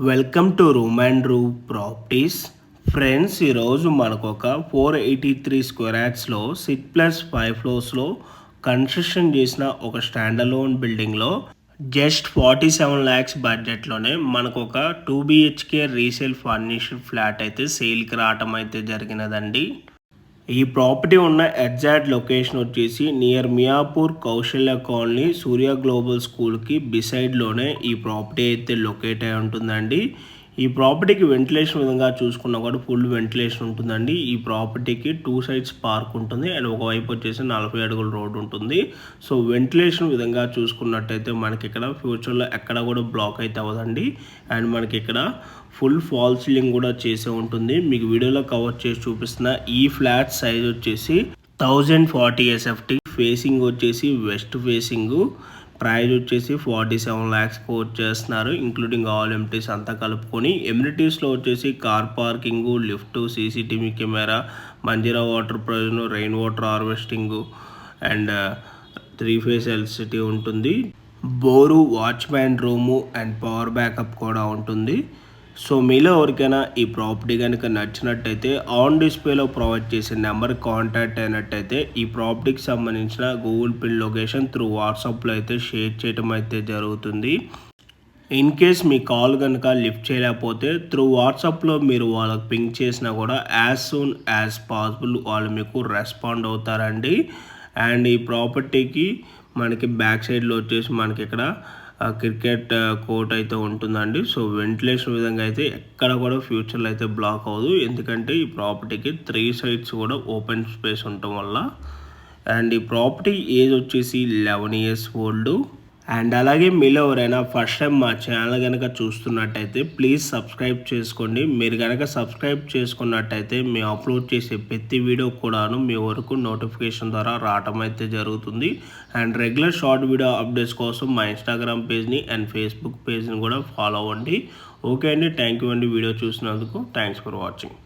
Welcome to room and room properties. Friends, ఈరోజు మనకు ఒక 483 స్క్వేర్ యార్డ్స్లో 6+5 ఫ్లోర్స్లో కన్స్ట్రక్షన్ చేసిన ఒక స్టాండ్ అలోన్ బిల్డింగ్లో జస్ట్ 47 lakhs బడ్జెట్లోనే మనకు ఒక 2 BHK రీసేల్ ఫర్నిష్డ్ ఫ్లాట్ అయితే సేల్కి రావటం అయితే జరిగినదండి. ఈ ప్రాపర్టీ ఉన్న ఎగ్జాక్ట్ లొకేషన్ వచ్చేసి నియర్ మియాపూర్ కౌశల్య కాలనీ సూర్య గ్లోబల్ స్కూల్కి బిసైడ్లోనే ఈ ప్రాపర్టీ అయితే లొకేట్ అయి ఉంటుందండి. ఈ ప్రాపర్టీకి వెంటిలేషన్ విధంగా చూసుకున్నా కూడా ఫుల్ వెంటిలేషన్ ఉంటుందండి. ఈ ప్రాపర్టీకి 2 sides పార్క్ ఉంటుంది అండ్ ఒకవైపు వచ్చేసి 40 అడుగుల రోడ్ ఉంటుంది. సో వెంటిలేషన్ విధంగా చూసుకున్నట్టయితే మనకి ఇక్కడ ఫ్యూచర్లో ఎక్కడ కూడా బ్లాక్ అయితే అవ్వదండి. అండ్ మనకి ఇక్కడ ఫుల్ ఫాల్ సీలింగ్ కూడా చేసే ఉంటుంది. మీకు వీడియోలో కవర్ చేసి చూపిస్తున్న ఈ ఫ్లాట్ సైజ్ వచ్చేసి 1040 SFT, ఫేసింగ్ వచ్చేసి వెస్ట్ ఫేసింగ్, ప్రైస్ వచ్చేసి 47 lakhs కోట్ చేస్తున్నారు, ఇంక్లూడింగ్ ఆల్ ఎమ్యూనిటీస్ అంతా కలుపుకొని. ఎమ్యూనిటీస్లో వచ్చేసి car parking, lift, CCTV camera, Manjira water provision, rain water harvesting and 3 phase electricity ఉంటుంది. Bore, watchman room and power backup కూడా ఉంటుంది. సో మీలో ఎవరికైనా ఈ ప్రాపర్టీ కనుక నచ్చినట్టయితే ఆన్ డిస్ప్లేలో ప్రొవైడ్ చేసే నెంబర్ కాంటాక్ట్ అయినట్టయితే ఈ ప్రాపర్టీకి సంబంధించిన గూగుల్ పిన్ లొకేషన్ త్రూ వాట్సాప్లో అయితే షేర్ చేయడం అయితే జరుగుతుంది. ఇన్ కేస్ మీ కాల్ కనుక లిఫ్ట్ చేయలేకపోతే త్రూ వాట్సాప్లో మీరు వాళ్ళకి పింక్ చేసినా కూడా యాజ్ సూన్ యాజ్ పాసిబుల్ వాళ్ళు మీకు రెస్పాండ్ అవుతారండి. అండ్ ఈ ప్రాపర్టీకి మనకి బ్యాక్ సైడ్లో వచ్చేసి మనకి ఇక్కడ క్రికెట్ కోర్ట్ అయితే ఉంటుందండి. సో వెంటిలేషన్ విధంగా అయితే ఎక్కడ కూడా ఫ్యూచర్లో అయితే బ్లాక్ అవ్వదు, ఎందుకంటే ఈ ప్రాపర్టీకి 3 sides కూడా ఓపెన్ స్పేస్ ఉండటం వల్ల. అండ్ ఈ ప్రాపర్టీ ఏజ్ వచ్చేసి 11 years ఓల్డ్. అండ్ అలాగే మీలో ఎవరైనా ఫస్ట్ టైం మా ఛానల్ కనుక చూస్తున్నట్టయితే ప్లీజ్ సబ్స్క్రైబ్ చేసుకోండి. మీరు కనుక సబ్స్క్రైబ్ చేసుకున్నట్టయితే మేము అప్లోడ్ చేసే ప్రతి వీడియో కూడాను మీ వరకు నోటిఫికేషన్ ద్వారా రావటం అయితే జరుగుతుంది. And regular short video updates కోసం మా ఇన్స్టాగ్రామ్ పేజ్ని అండ్ ఫేస్బుక్ పేజ్ని కూడా ఫాలో అవ్వండి. ఓకే అండి, థ్యాంక్ యూ అండి వీడియో చూసినందుకు. Thanks for watching.